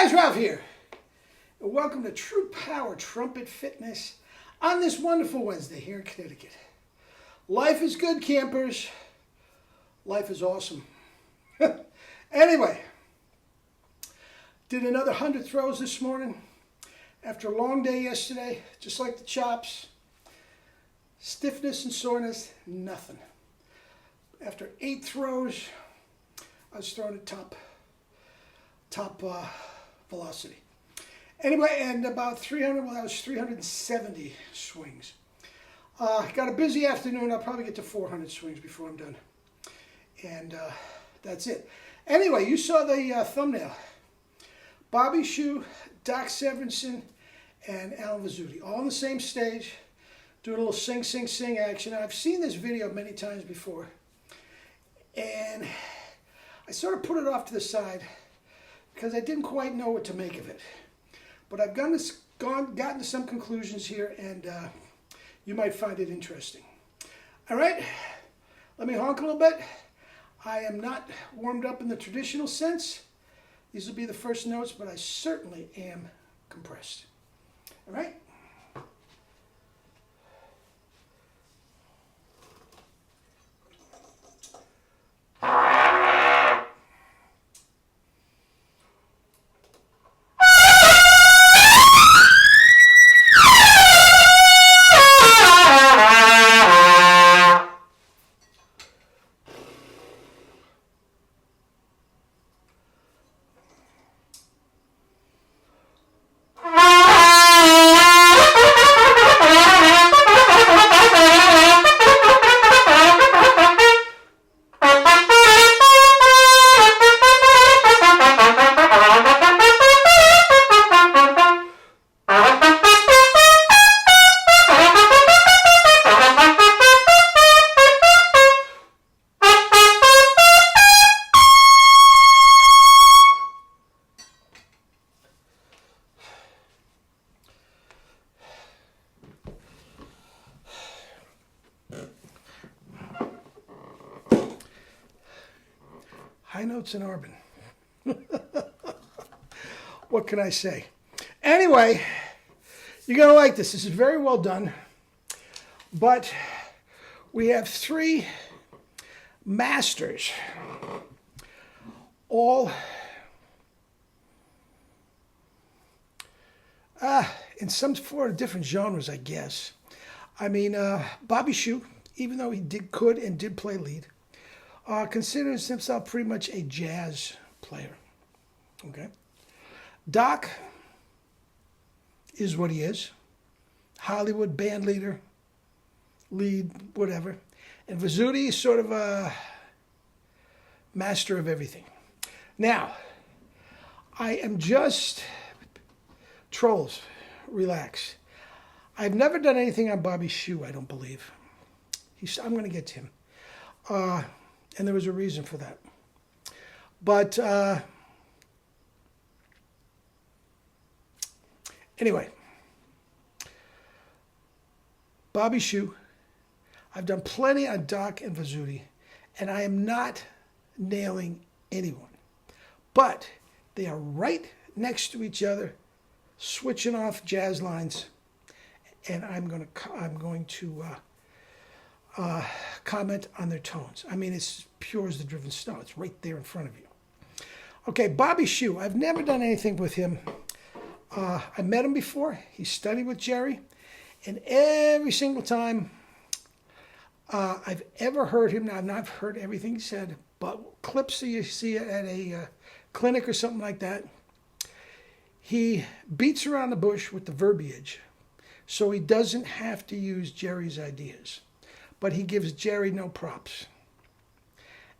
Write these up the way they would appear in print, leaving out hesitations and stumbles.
guys, Ralph here, and welcome to True Power Trumpet Fitness on this wonderful Wednesday here in Connecticut. Life is good, campers. Life is awesome. Anyway, did another 100 throws this morning after a long day yesterday, just like the chops. Stiffness and soreness, nothing. After 8 throws, I was throwing at top velocity. Anyway, and about 300, well, that was 370 swings. Got a busy afternoon. I'll probably get to 400 swings before I'm done. And that's it. Anyway, you saw the thumbnail. Bobby Shew, Doc Severinsen, and Alan Vizzutti, all on the same stage, doing a little sing, sing, sing action. I've seen this video many times before. And I sort of put it off to the side because I didn't quite know what to make of it. But I've gotten to some conclusions here, and you might find it interesting. All right, let me honk a little bit. I am not warmed up in the traditional sense. These will be the first notes, but I certainly am compressed. All right? High notes in Arbin. What can I say? Anyway, you're going to like this. This is very well done. But we have 3 masters, all in some 4 different genres, I guess. I mean, Bobby Shew, even though he could and did play lead, considers himself pretty much a jazz player. Okay. Doc is what he is. Hollywood band leader, lead, whatever. And Vizzutti is sort of a master of everything. Now, I am just, trolls, relax. I've never done anything on Bobby Shew, I don't believe. I'm going to get to him. And there was a reason for that. But anyway, Bobby Shew, I've done plenty on Doc and Vizzutti, and I am not nailing anyone. But they are right next to each other, switching off jazz lines, and I'm going to comment on their tones. I mean, it's pure as the driven snow. It's right there in front of you. Okay, Bobby Shew. I've never done anything with him. I met him before. He studied with Jerry. And every single time I've ever heard him, now I've not heard everything he said, but clips that you see at a clinic or something like that, he beats around the bush with the verbiage so he doesn't have to use Jerry's ideas. But he gives Jerry no props.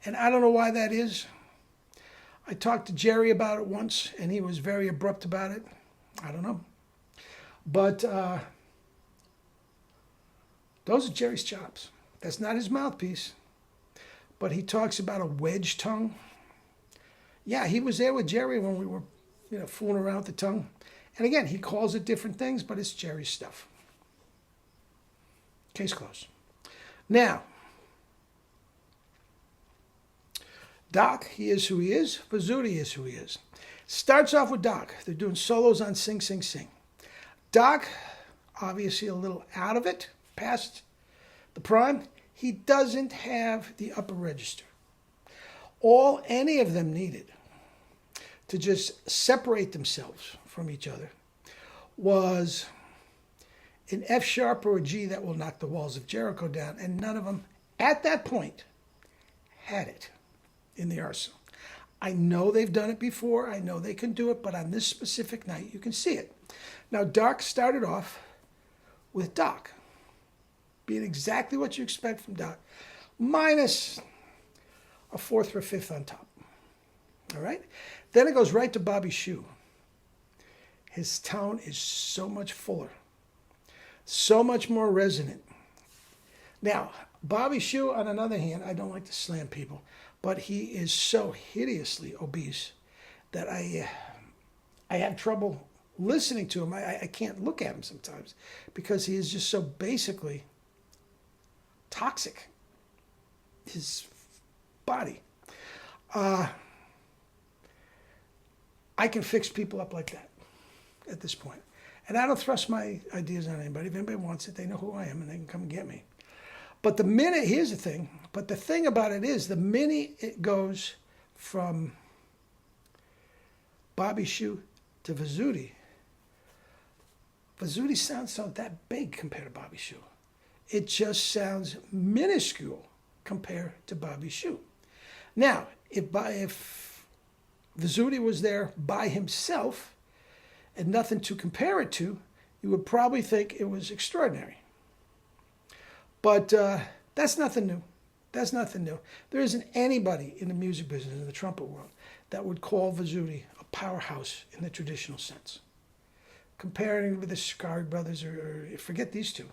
And I don't know why that is. I talked to Jerry about it once, and he was very abrupt about it. I don't know. But those are Jerry's chops. That's not his mouthpiece. But he talks about a wedge tongue. Yeah, he was there with Jerry when we were, fooling around with the tongue. And again, he calls it different things, but it's Jerry's stuff. Case closed. Now, Doc, he is who he is. Vizzutti is who he is. Starts off with Doc. They're doing solos on Sing, Sing, Sing. Doc, obviously a little out of it, past the prime. He doesn't have the upper register. All any of them needed to just separate themselves from each other was an F sharp or a G that will knock the walls of Jericho down, and none of them at that point had it in the arsenal. I know they've done it before. I know they can do it, but on this specific night, you can see it. Now, Doc started off with Doc, being exactly what you expect from Doc, minus a fourth or fifth on top. All right? Then it goes right to Bobby Shew. His tone is so much fuller, so much more resonant. Now, Bobby Shew, on another hand, I don't like to slam people, but he is so hideously obese that I have trouble listening to him. I can't look at him sometimes because he is just so basically toxic. His body. I can fix people up like that at this point. And I don't thrust my ideas on anybody. If anybody wants it, they know who I am and they can come and get me. But the minute, here's the thing, but the thing about it is the minute it goes from Bobby Shew to Vizzutti, Vizzutti sounds not that big compared to Bobby Shew. It just sounds minuscule compared to Bobby Shew. Now, if Vizzutti was there by himself and nothing to compare it to, you would probably think it was extraordinary. But that's nothing new. That's nothing new. There isn't anybody in the music business, in the trumpet world, that would call Vizzutti a powerhouse in the traditional sense. Comparing it with the Scarred Brothers, or forget these two,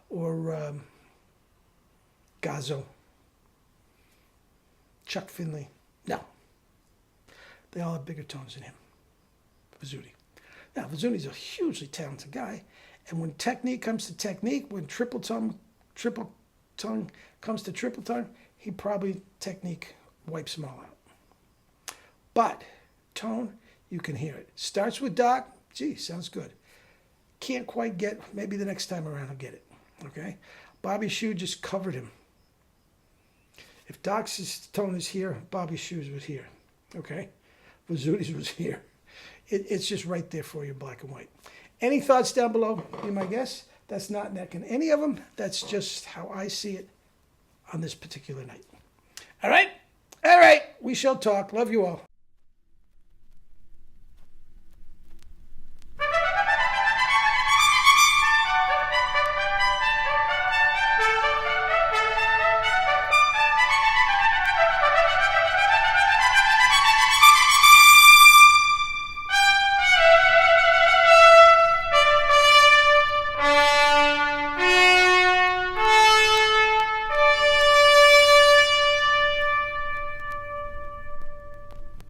or Gazzo, Chuck Finley. No. They all have bigger tones than him, Vizzutti. Now, Vizzutti's a hugely talented guy, and when technique comes to technique, when triple tongue comes to triple tongue, he probably technique wipes them all out. But tone, you can hear it. Starts with Doc. Gee, sounds good. Can't quite get, maybe the next time around I'll get it. Okay? Bobby Shew just covered him. If Doc's tone is here, Bobby Shew's was here. Okay? Vizzutti's was here. It's just right there for you, black and white. Any thoughts down below? Be my guest. That's not necking any of them. That's just how I see it on this particular night. All right? All right. We shall talk. Love you all.